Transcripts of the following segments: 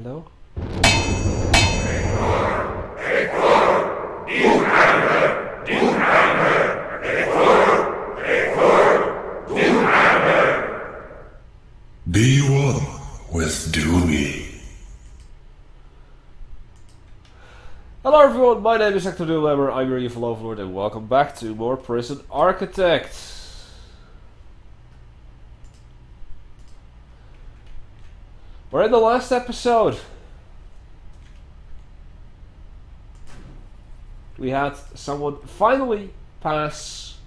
Hello? Doomhammer! Doomhammer! Doomhammer! Be one with Doomy. Hello everyone, my name is Hecthor Doomhammer, I'm your evil overlord, and welcome back to more Prison Architect. We're in the last episode. We had someone finally pass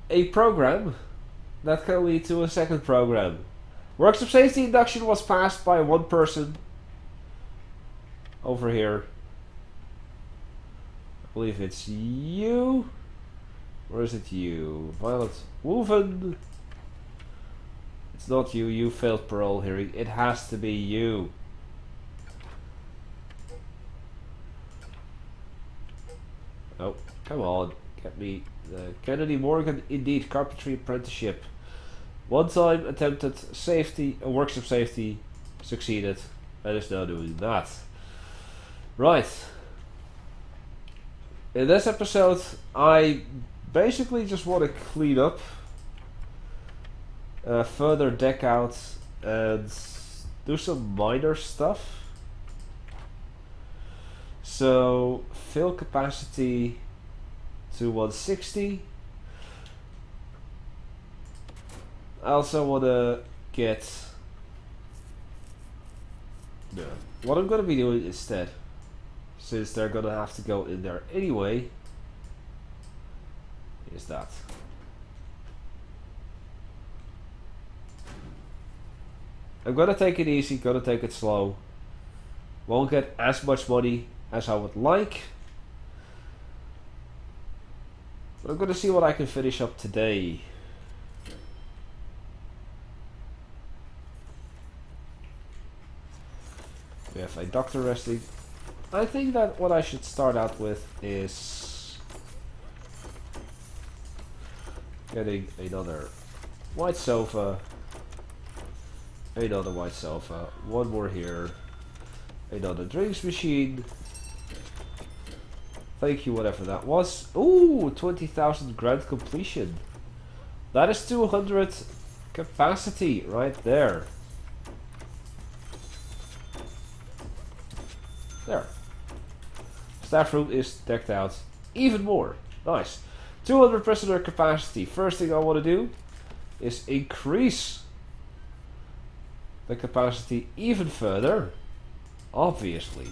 a program that can lead to a second program. Works of safety induction was passed by one person over here. I believe it's you. Or is it you? Violet Woven. It's not you. You failed parole hearing. It has to be you. Oh, come on. Get me the Kennedy Morgan Indeed Carpentry Apprenticeship. One time attempted safety, works of safety, succeeded, and is now doing that. Right. In this episode, I basically just want to clean up, further deck out, and do some minor stuff. So, fill capacity to 160. I also want to get... No. What I'm going to be doing instead, since they're going to have to go in there anyway, is that. I'm going to take it easy, going to take it slow. Won't get as much money as I would like. But I'm going to see what I can finish up today. We have a doctor resting. I think that what I should start out with is getting another white sofa, another white sofa, one more here, another drinks machine. Thank you, whatever that was. Ooh, 20,000 grand completion. That is 200 capacity right there. There. Staff room is decked out even more. Nice. 200 prisoner capacity. First thing I want to do is increase the capacity even further. Obviously.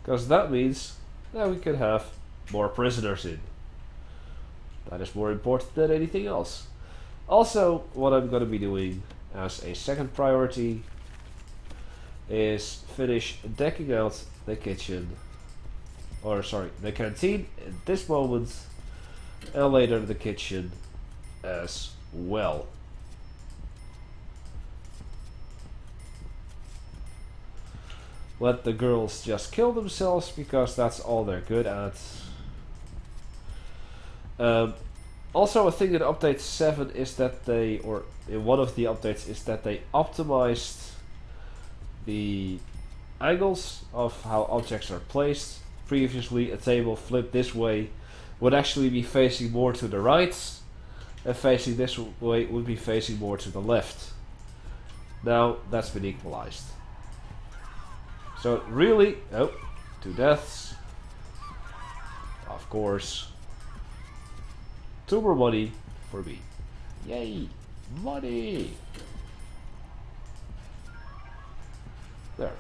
Because that means that we can have more prisoners in. That is more important than anything else. Also, what I'm going to be doing as a second priority is finish decking out the kitchen, or sorry, the canteen at this moment, and later the kitchen as well. Let the girls just kill themselves because that's all they're good at. Also, a thing in update 7 is that they, or in one of the updates, is that they optimized the angles of how objects are placed. Previously, a table flipped this way would actually be facing more to the right, and facing this way would be facing more to the left. Now that's been equalized. So really, oh, 2 deaths. Of course. 2 more money for me. Yay, money! There.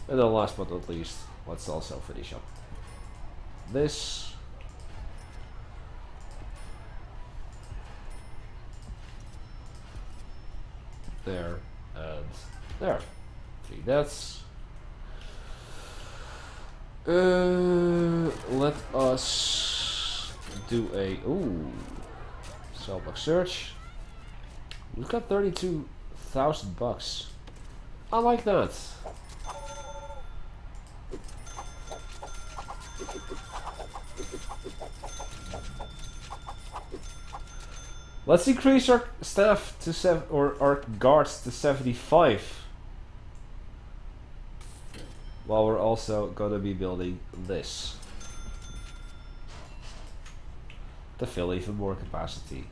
And then last but not least, let's also finish up this. There and there. 3 deaths. Let us do a cell block search. We've got 32,000 bucks. I like that. Let's increase our staff to or our guards to 75. While we're also gonna be building this to fill even more capacity.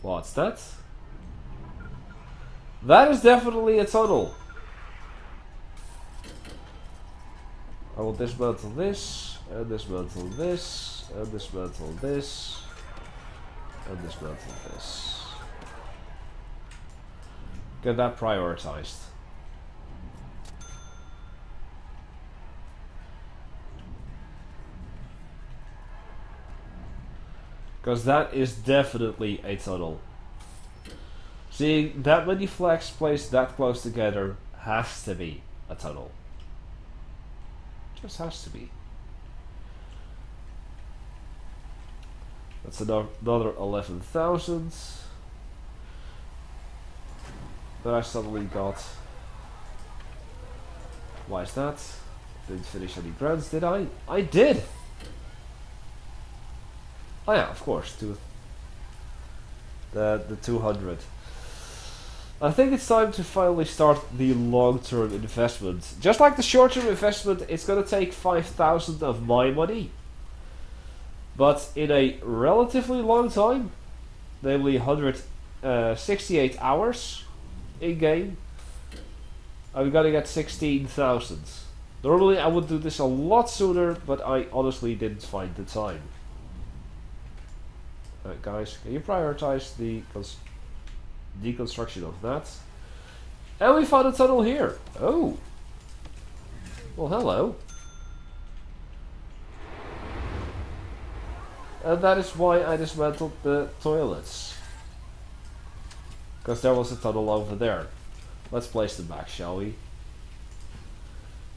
What's that? That is definitely a tunnel. I will dismantle this, and dismantle this, and dismantle this, and dismantle this. Get that prioritized. Because that is definitely a tunnel. Seeing that many flags placed that close together has to be a tunnel. Just has to be. That's another 11,000 that I suddenly got. Why is that? Didn't finish any grants, did I? I did! Oh yeah, of course, the 200. I think it's time to finally start the long-term investment. Just like the short-term investment, it's gonna take 5,000 of my money. But in a relatively long time, namely 168 hours in-game, I'm gonna get 16,000. Normally I would do this a lot sooner, but I honestly didn't find the time. Guys, can you prioritize the deconstruction of that? And we found a tunnel here. Oh. Well, hello. And that is why I dismantled the toilets. Because there was a tunnel over there. Let's place them back, shall we?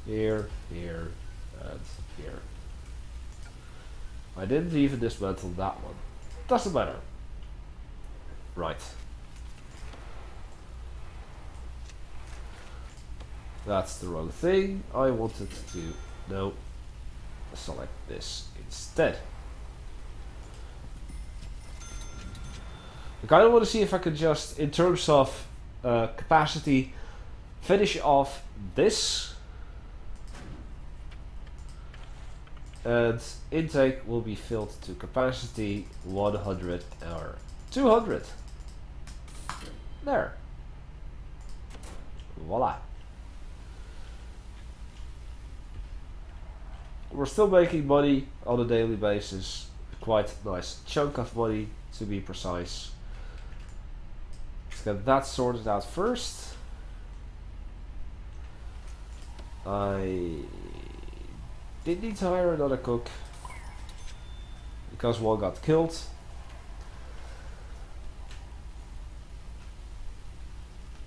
Here, here, and here. I didn't even dismantle that one. Doesn't matter. Right. That's the wrong thing. I wanted to, no, select this instead. I kind of want to see if I can just, in terms of capacity, finish off this. And intake will be filled to capacity 100 or 200. There. Voila. We're still making money on a daily basis. Quite a nice chunk of money, to be precise. Let's get that sorted out first. I did need to hire another cook because one got killed.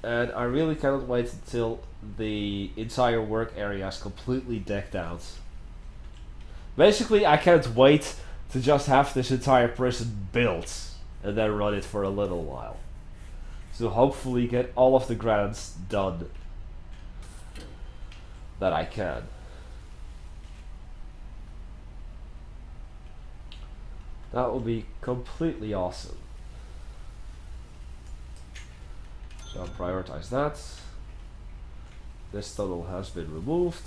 And I really cannot wait until the entire work area is completely decked out. Basically, I can't wait to just have this entire prison built and then run it for a little while. So hopefully get all of the grants done that I can. That will be completely awesome. So I'll prioritize that. This tunnel has been removed.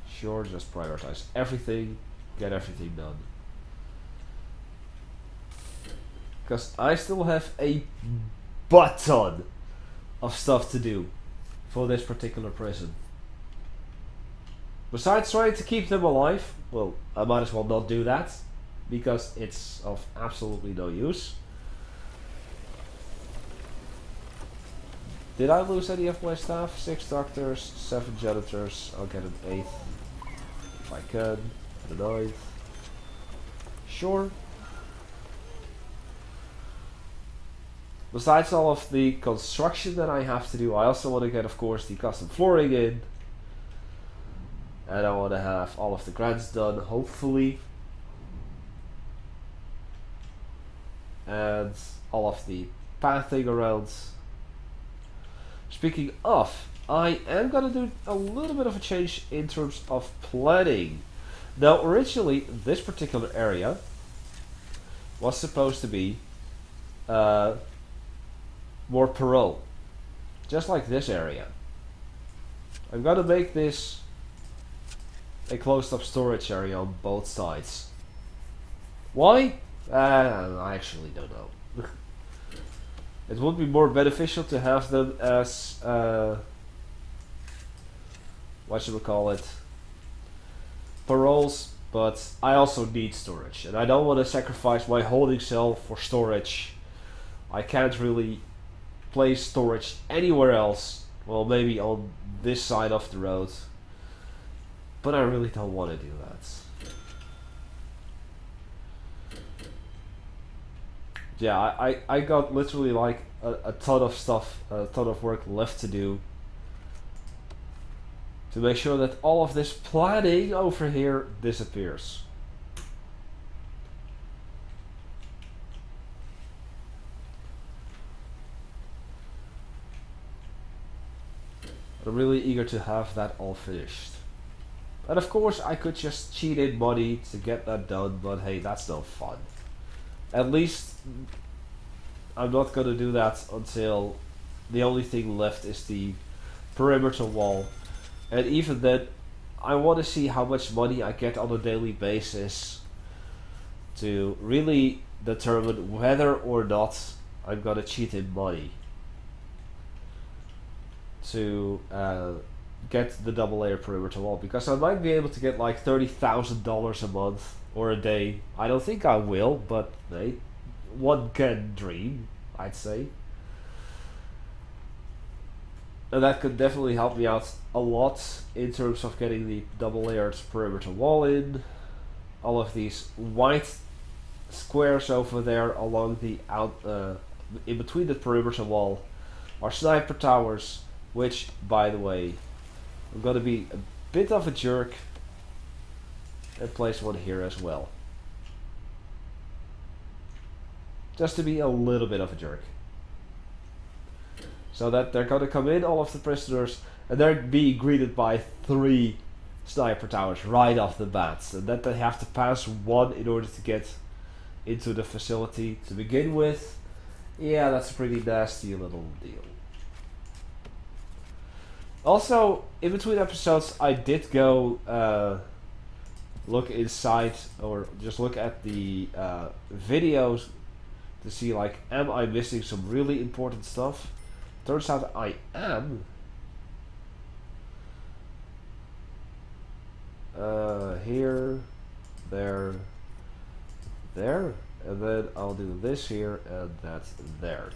Sure, just prioritize everything, get everything done. Because I still have a butt ton of stuff to do for this particular prison. Besides trying to keep them alive, well, I might as well not do that, because it's of absolutely no use. Did I lose any of my staff? 6 doctors, 7 janitors, I'll get an 8th. If I can, and a 9th. Sure. Besides all of the construction that I have to do, I also want to get, of course, the custom flooring in. And I want to have all of the grants done, hopefully. And all of the pathing around. speaking of, I am gonna do a little bit of a change in terms of planning. Now, originally, this particular area was supposed to be more parole, just like this area. I'm gonna make this a closed-up storage area on both sides. Why? I actually don't know. It would be more beneficial to have them as what should we call it? Paroles, but I also need storage, and I don't want to sacrifice my holding cell for storage. I can't really place storage anywhere else. Well, maybe on this side of the road, but I really don't want to do that. Yeah, I got literally like a ton of stuff, a ton of work left to do to make sure that all of this planning over here disappears. I'm really eager to have that all finished. And of course I could just cheat in money to get that done, but hey, that's no fun. At least I'm not gonna do that until the only thing left is the perimeter wall. And even then, I want to see how much money I get on a daily basis to really determine whether or not I'm gonna cheat in money to get the double layer perimeter wall, because I might be able to get like $30,000 a month or a day. I don't think I will, but hey, one can dream, I'd say. And that could definitely help me out a lot in terms of getting the double layered perimeter wall in. All of these white squares over there along the in between the perimeter wall are sniper towers, which, by the way, I'm gonna be a bit of a jerk and place one here as well. Just to be a little bit of a jerk. So that they're gonna come in, all of the prisoners, and they're being greeted by 3 sniper towers right off the bat. And that they have to pass one in order to get into the facility to begin with. Yeah, that's a pretty nasty little deal. Also, in between episodes, I did go look inside, or just look at the videos to see, like, am I missing some really important stuff? Turns out I am. Here, there, there, and then I'll do this here and that there.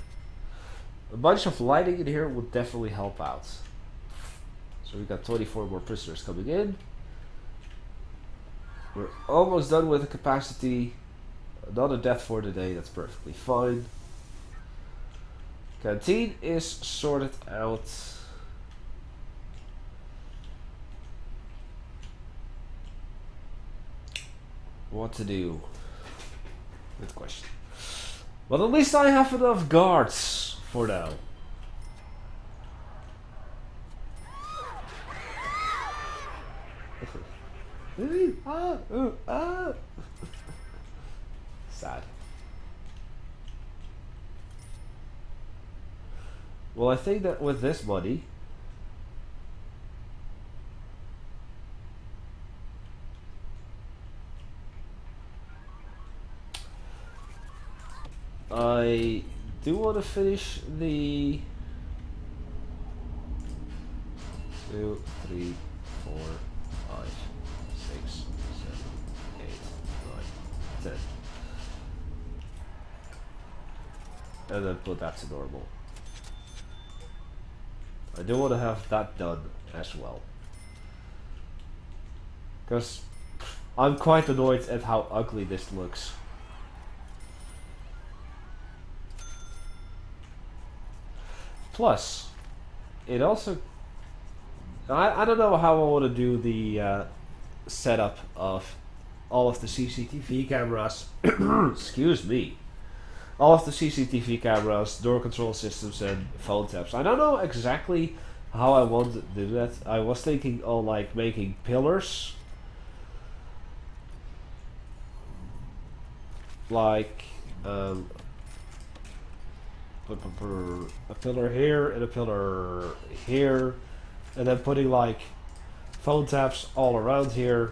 A bunch of lighting in here would definitely help out. So we've got 24 more prisoners coming in. We're almost done with the capacity. Another death for the day, that's perfectly fine. Canteen is sorted out. What to do? Good question. But at least I have enough guards for now. Sad. Well, I think that with this money, I do want to finish the 2, 3, 4, 5, 6, 7, 8, 9, 10. And then put that to normal. I do want to have that done as well. Because I'm quite annoyed at how ugly this looks. Plus, it also... I don't know how I want to do the setup of all of the CCTV cameras. Excuse me. all of the CCTV cameras, door control systems, and phone taps. I don't know exactly how I want to do that. I was thinking on like making pillars, like a pillar here and a pillar here, and then putting like phone taps all around here,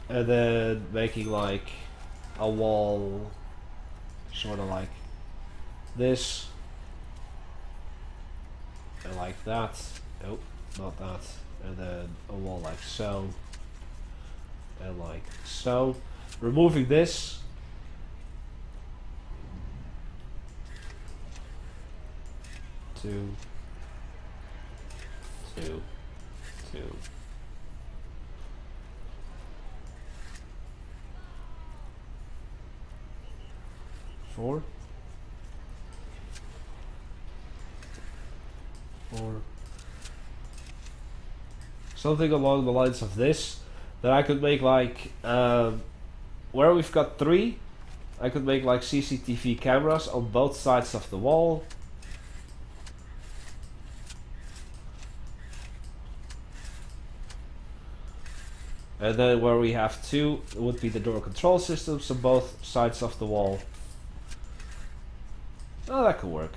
and then making like a wall sort of like this and like that. Nope, not that. And then a wall like so and like so. Removing this. Two. Four. Something along the lines of this. That I could make like where we've got 3, I could make like CCTV cameras on both sides of the wall. And then where we have 2, it would be the door control systems on both sides of the wall. Oh, that could work.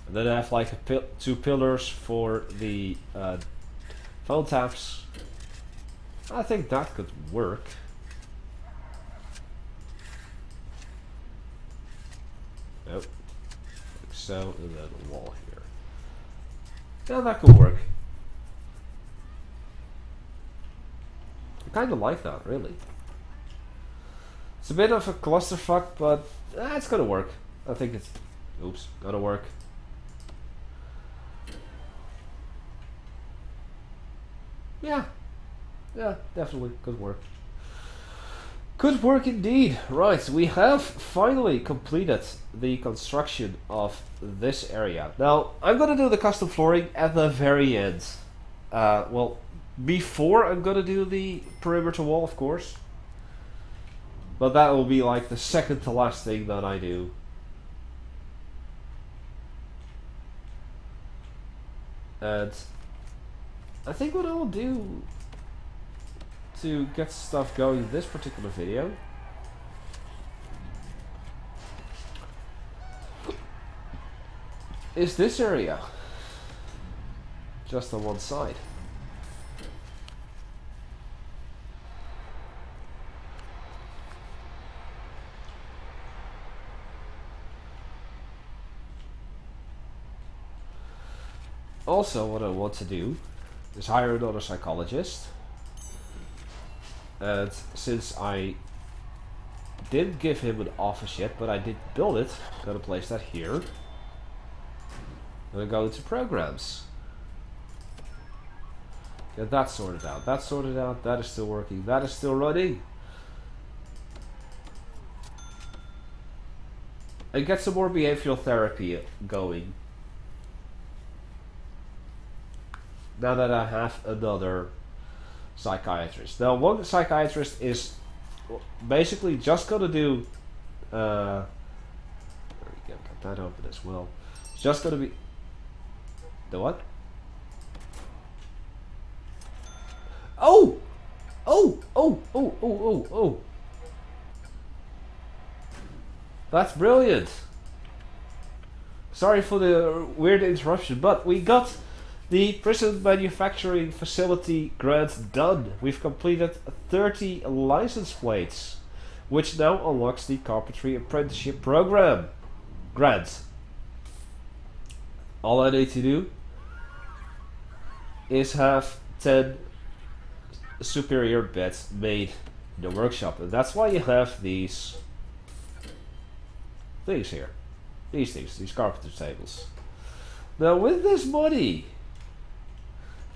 And then I have like 2 pillars for the phone taps. I think that could work. Nope. Like so, and then a wall here. Yeah, that could work. I kind of like that, really. It's a bit of a clusterfuck, but it's gonna work. I think it's... Oops, gonna work. Yeah. Yeah, definitely could work. Could work indeed. Right, we have finally completed the construction of this area. Now, I'm gonna do the custom flooring at the very end. Well, before I'm gonna do the perimeter wall, of course. But that will be like the second to last thing that I do. And I think what I will do to get stuff going in this particular video is this area. Just on one side. Also, what I want to do is hire another psychologist. And since I didn't give him an office yet, but I did build it, I'm gonna place that here. I'm gonna go into programs. Get that sorted out. That sorted out. That is still working. That is still running. And get some more behavioral therapy going. Now that I have another psychiatrist. Now, one psychiatrist is basically just gonna do. There we go. Got that open as well. It's just gonna be. The what? Oh! Oh! Oh! Oh! Oh! Oh! Oh! That's brilliant. Sorry for the weird interruption, but we got the prison manufacturing facility grant done. We've completed 30 license plates, which now unlocks the carpentry apprenticeship program grant. All I need to do is have 10 superior beds made in the workshop, and that's why you have these things here. These carpenter tables. Now with this money,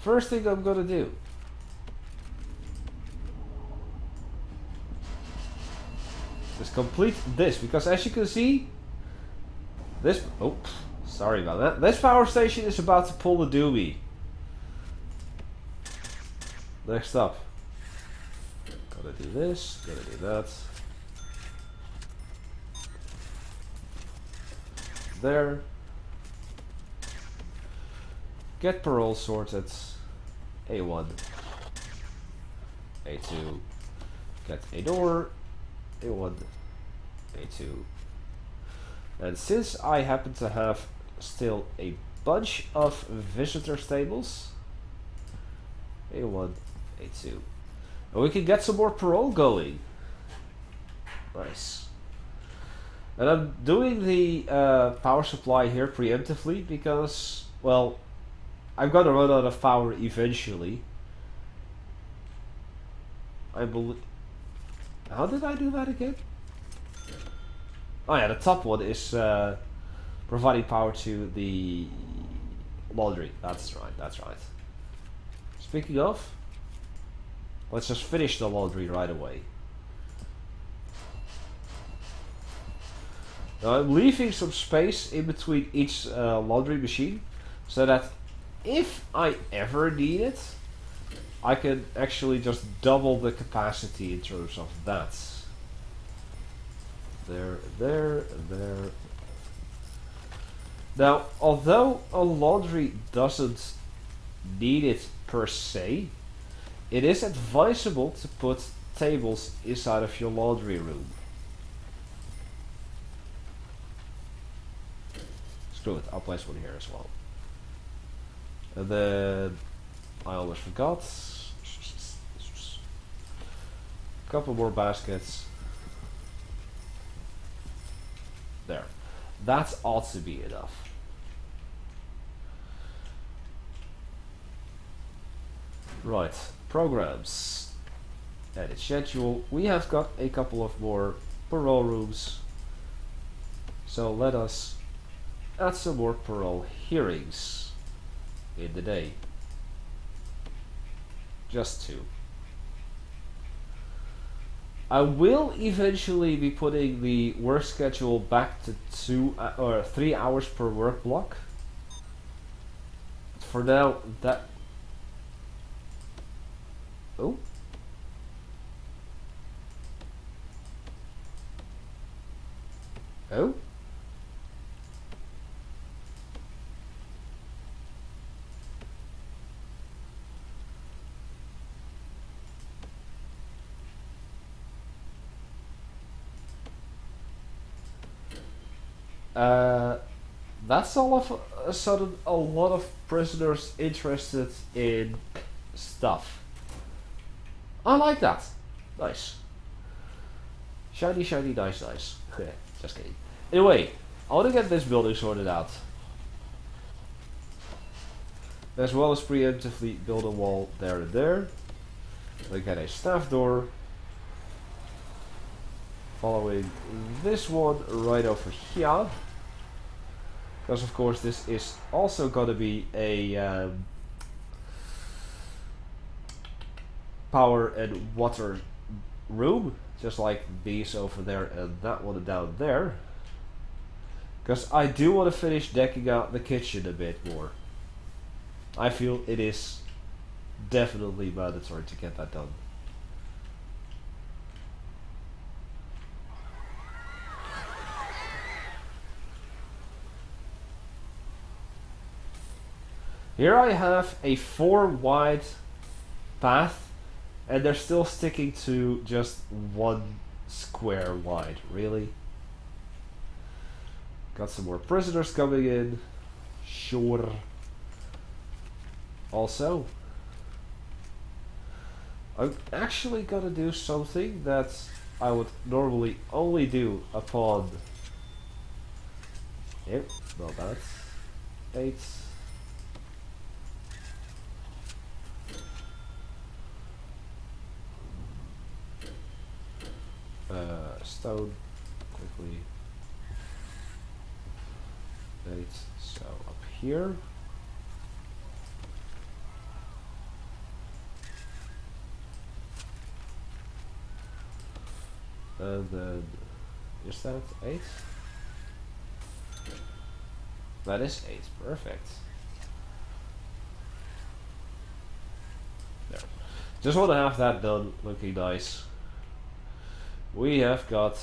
first thing I'm gonna do is complete this, because as you can see, this, oh, sorry about that. This power station is about to pull the doobie. Next up, go Gonna do this, gonna do that. There. Get parole sorted. A1. A2. Get a door. A1. A2. And since I happen to have still a bunch of visitor tables, A1, A2. And we can get some more parole going. Nice. And I'm doing the power supply here preemptively because, well, I'm gonna run out of power eventually. I believe. How did I do that again? Oh yeah, the top one is providing power to the laundry. That's right, that's right. Speaking of, let's just finish the laundry right away. Now I'm leaving some space in between each laundry machine so that if I ever need it, I can actually just double the capacity in terms of that. There, there, there. Now, although a laundry doesn't need it per se, it is advisable to put tables inside of your laundry room. Screw it, I'll place one here as well. And then, I almost forgot. A couple more baskets. There. That ought to be enough. Right, programs. Edit schedule. We have got a couple of more parole rooms. So let us add some more parole hearings in the day. Just 2. I will eventually be putting the work schedule back to 2 or 3 hours per work block. For now, that. Oh. Oh. That's all of a sudden a lot of prisoners interested in stuff. I like that. Nice. Shiny, shiny, nice, nice. Just kidding. Anyway, I want to get this building sorted out. As well as preemptively build a wall there and there. We get a staff door. Following this one right over here. Because of course this is also going to be a power and water room. Just like these over there and that one down there. Because I do want to finish decking out the kitchen a bit more. I feel it is definitely mandatory to get that done. Here I have a 4 wide path and they're still sticking to just 1 square wide. Really? Got some more prisoners coming in. Sure. Also, I'm actually gonna do something that I would normally only do upon. Yep, not bad. 8. Stone quickly. 8. So up here. And then is that 8? That is 8. Perfect. There. Just want to have that done, looking nice. We have got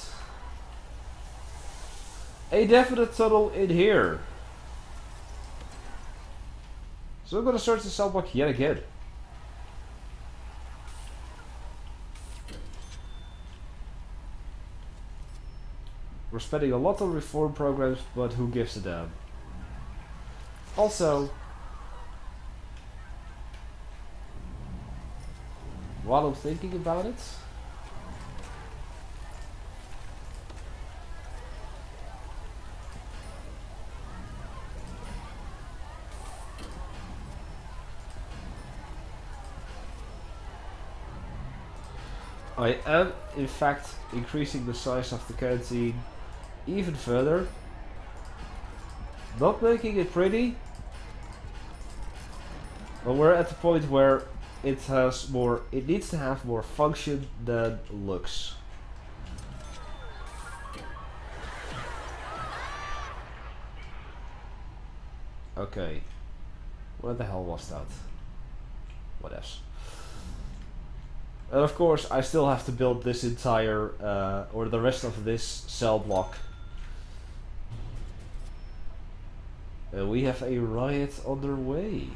a definite tunnel in here. So I'm gonna search the cell block yet again. We're spending a lot on reform programs, but who gives a damn? Also, while I'm thinking about it, I am in fact increasing the size of the canteen even further. Not making it pretty, but we're at the point where it needs to have more function than looks. Okay. What the hell was that? What else? And of course, I still have to build this entire, or the rest of this cell block. And we have a riot underway.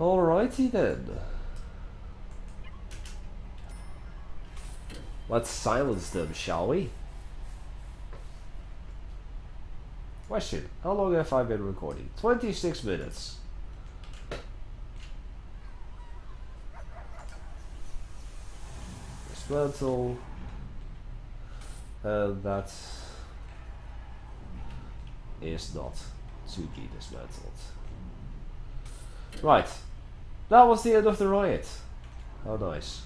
Alrighty then. Let's silence them, shall we? Question: how long have I been recording? 26 minutes. Dismantle. And that is not to be dismantled. Right. That was the end of the riot. How nice.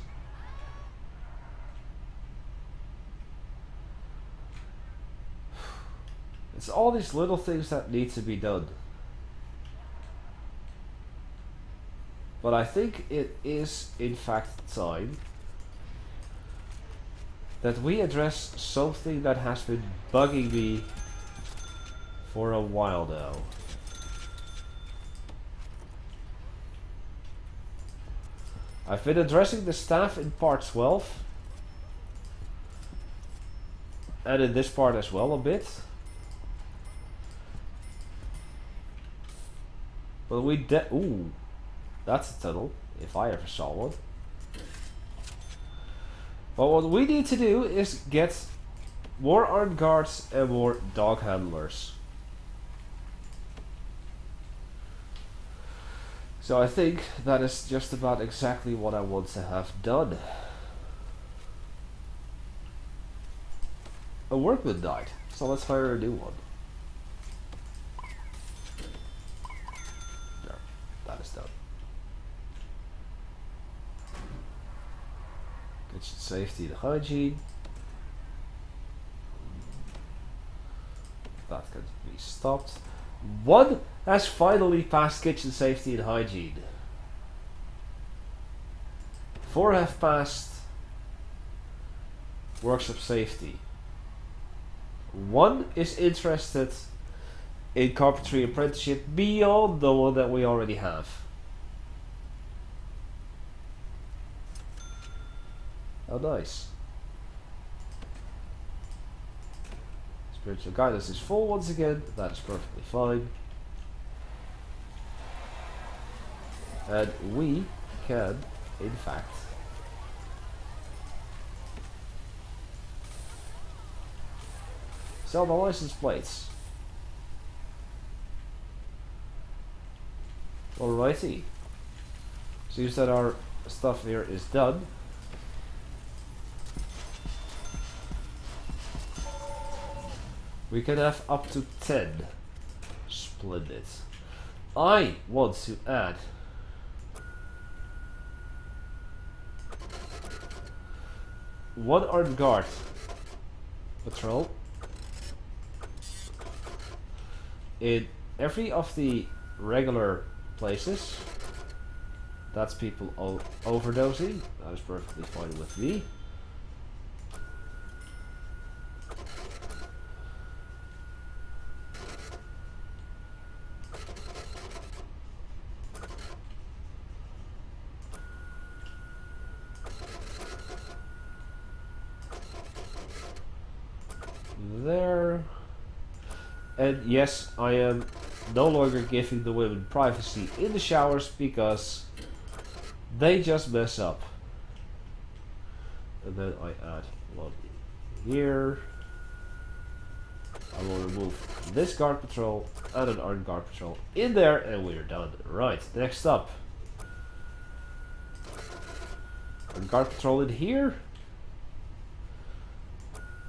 It's all these little things that need to be done. But I think it is in fact time that we address something that has been bugging me for a while now. I've been addressing the staff in part 12 and in this part as well a bit. But we ooh, that's a tunnel, if I ever saw one. But what we need to do is get more armed guards and more dog handlers. So I think that is just about exactly what I want to have done. A workman died, so let's hire a new one. There, that is done. Kitchen safety and hygiene. That can be stopped. One has finally passed kitchen safety and hygiene. 4 have passed workshop safety. 1 is interested in carpentry apprenticeship beyond the one that we already have. How nice. Spiritual guidance is full once again, that is perfectly fine. And we can, in fact, sell the license plates. Alrighty. Seems that our stuff here is done. We can have up to 10. Splendid. I want to add one armed guard patrol in every of the regular places. That's people overdosing. That is perfectly fine with me. And yes, I am no longer giving the women privacy in the showers because they just mess up. And then I add one here. I will remove this guard patrol and an armed guard patrol in there, and we're done. Right, next up. Armed guard patrol in here.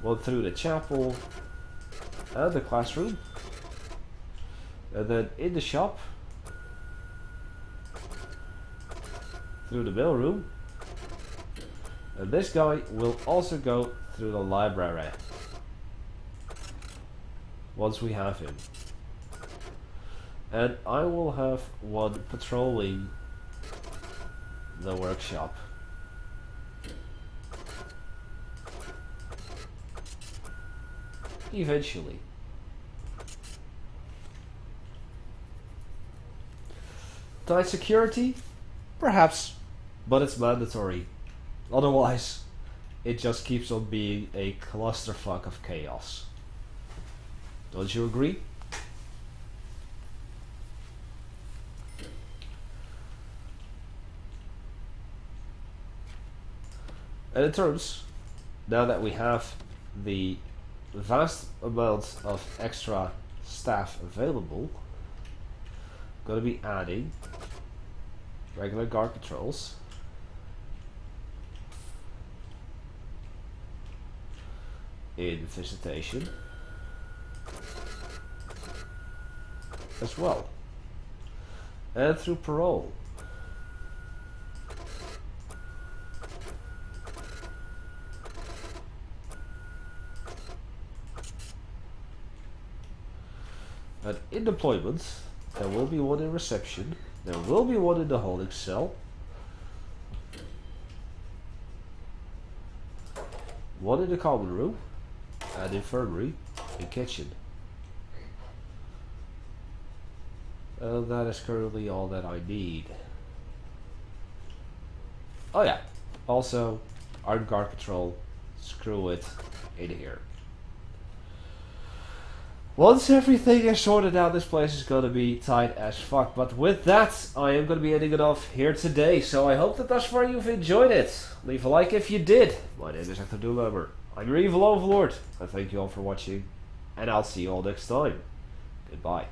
One through the chapel and the classroom. And then in the shop. Through the mailroom. And this guy will also go through the library. Once we have him. And I will have one patrolling the workshop. Eventually. Tight security? Perhaps, but it's mandatory. Otherwise, it just keeps on being a clusterfuck of chaos. Don't you agree? And in terms, now that we have the vast amount of extra staff available, I'm going to be adding regular guard patrols. In visitation as well, and through parole. And in deployment, there will be one in reception, there will be one in the holding cell, one in the common room, and infirmary and kitchen. And that is currently all that I need. Oh yeah, also armed guard patrol, screw it, in here. Once everything is sorted out, this place is gonna be tight as fuck. But with that, I am gonna be ending it off here today. So I hope that thus far you've enjoyed it. Leave a like if you did. My name is Hecthor Doomhammer. I'm your evil overlord. I thank you all for watching, and I'll see you all next time. Goodbye.